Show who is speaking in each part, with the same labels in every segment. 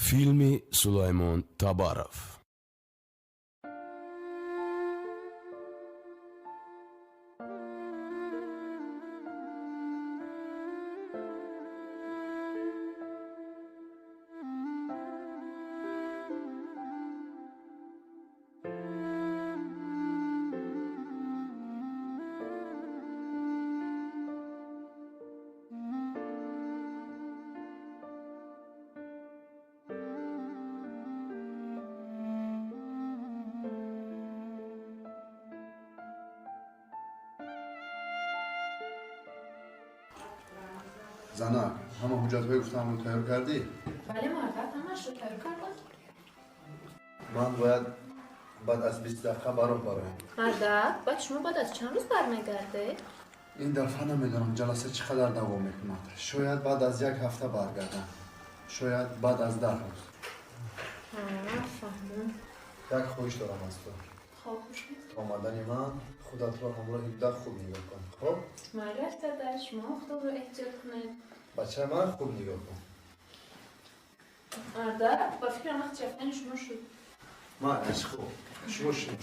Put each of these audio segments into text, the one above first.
Speaker 1: Filmi Sulaymon Tabarov.
Speaker 2: زنک همه حجت‌های گفتم رو تیار کردی؟
Speaker 3: بله مادر همش رو تیار کردم.
Speaker 2: من باید بعد از 20 دقیقه برایم.
Speaker 3: مادر بعد شما بعد از چند روز برمیگرده؟
Speaker 2: این دفعه نمیدونم جلسه چقدر دوام میکند. شاید بعد از 1 هفته برگردم. شاید بعد از 10 روز.
Speaker 3: فهمون.
Speaker 2: یک خواهش دارم از تو.
Speaker 3: خب خوشید.
Speaker 2: آمدن من خودت رو همراه 17 خوب نگاه کن. خب؟
Speaker 3: مادر داده شما خود رو احتیاط کنید.
Speaker 2: بچه من خوب نگاه کن.
Speaker 3: مادر با فکر وقت رفتن شما شد.
Speaker 2: من عشق شما شد.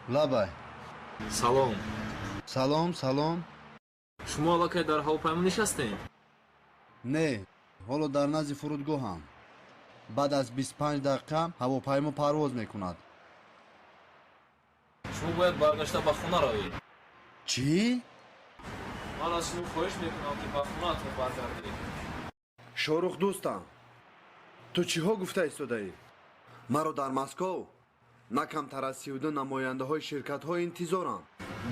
Speaker 2: لابای
Speaker 4: سلام.
Speaker 2: سلام سلام.
Speaker 4: شما الان در هواپیما نشستین؟
Speaker 2: نه حالا در نزد فرودگاهم. بعد از 25 دقیقه هواپیما پرواز میکند.
Speaker 4: شما باید برگشته به خونه روید.
Speaker 2: چی؟
Speaker 4: من از شما خواهش میکنم که به خونه‌تون برگردید.
Speaker 2: شاروخ دوستم تو چی ها گفته ایستاده؟ مرا در مسکو نه کمتر از 32 نماینده های شرکت های انتظارم.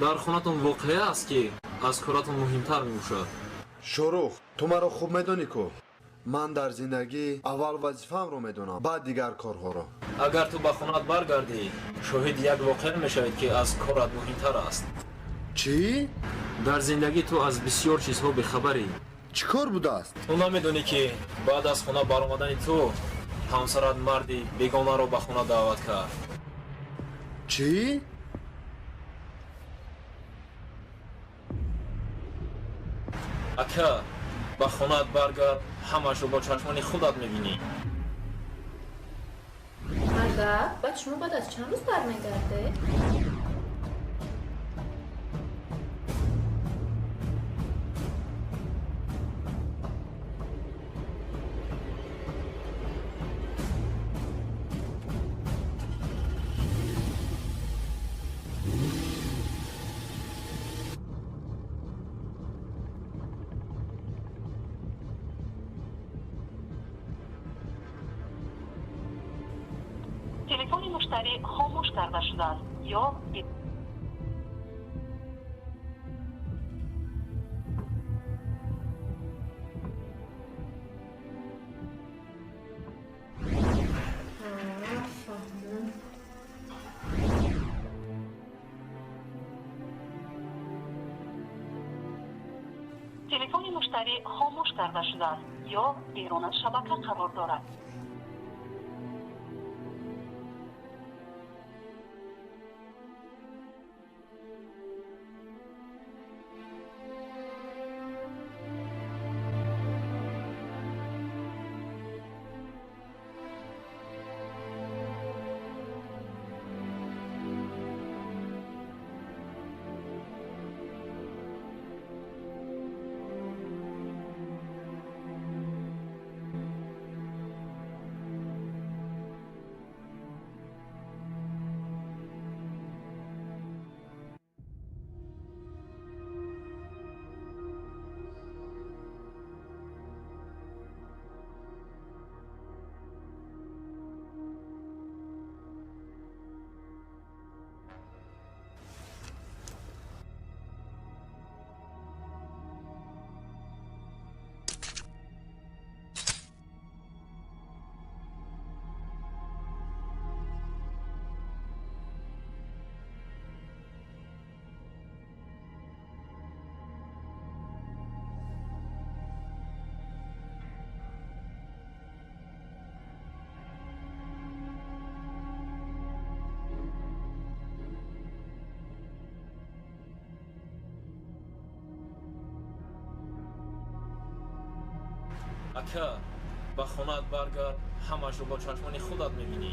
Speaker 4: در خونه‌تون واقعه است که از کارتون مهمتر میباشد.
Speaker 2: شاروخ تو مرا خوب میدانی که من در زندگی اول وظیفه‌ام رو میدونم بعد دیگر کارها رو.
Speaker 4: اگر تو به خونه‌ت برگردی شاهد یک واقعه میشوید که از کارت مهمتر است.
Speaker 2: چی؟
Speaker 4: در زندگی تو از بسیار چیزها بی‌خبری.
Speaker 2: چی کار بوده است؟
Speaker 4: تو نمیدونی که بعد از خونه برآمدن تو همسرت مردی بیگانه رو به خونه دعوت کرد.
Speaker 2: چی؟
Speaker 4: اکا به خونه‌ت برگرد همش رو با چشمان خودت میبینی.
Speaker 3: مادر بعد شما بعد از چند روز برمیگرده؟
Speaker 5: تلفن مشتری خاموش کرده شده است یا
Speaker 3: فهمون.
Speaker 5: تلفن مشتری خاموش کرده شده است یا بیرون از شبکه قرار دارد.
Speaker 4: ака ба хонаат баргард, ҳамаашро бо чашмони худат мебинӣ.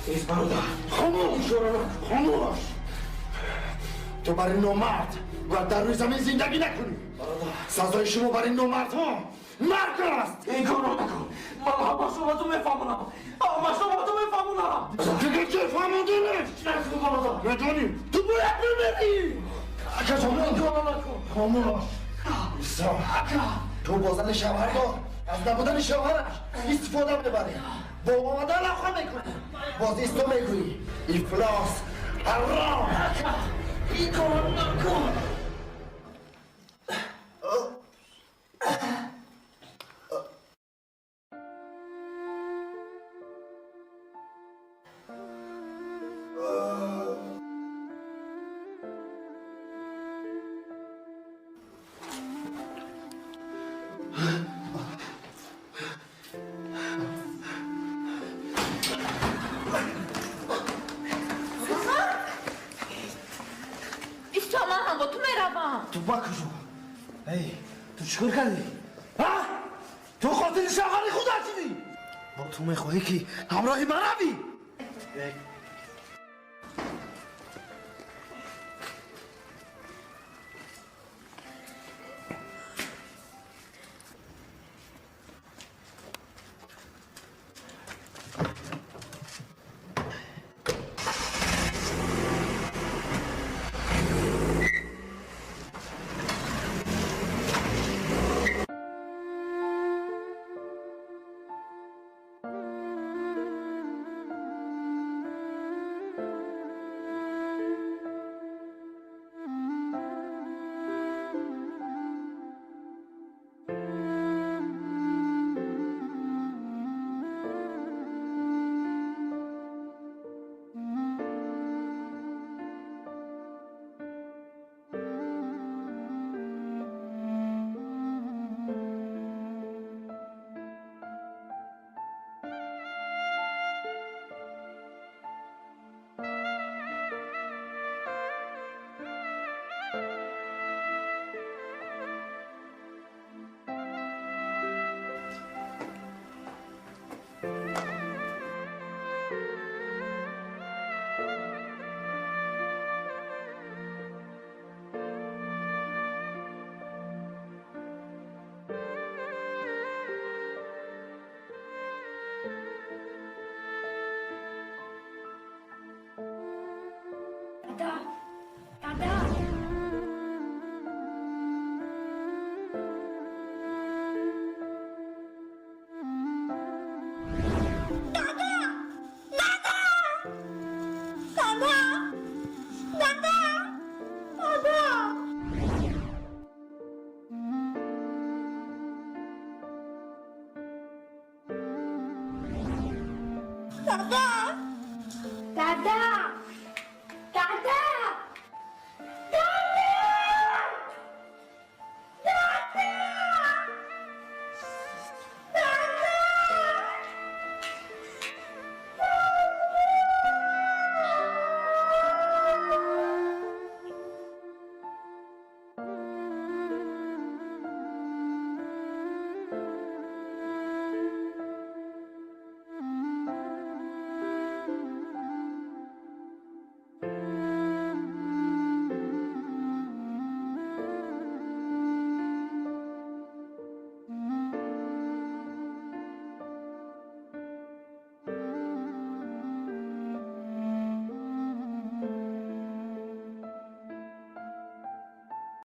Speaker 6: ایست برادر خاموش خاموش تو برای نامرد و در روی زمین زندگی نکنی سزای شما برای نامرد ها مرگ است این کار رو نکن من همه شما تو میفهمونم همه شما تو میفهمونم دیگه چه فهمونده نیست نکن برادر ندانی تو باید بمیری اکا شما این کار رو نکن خاموش تو بازن شوهردار از نبودن شوهرش استفاده میبری با آمدن لبخند میکنی باز ایستو میگویی افلاس حرام این کار نکن تو بکشو ای تو چیکار کردی؟ ها؟ تو خاطر شوهر خود هستیدی؟ با تو میخواهی که همراه من روی؟
Speaker 7: Dada!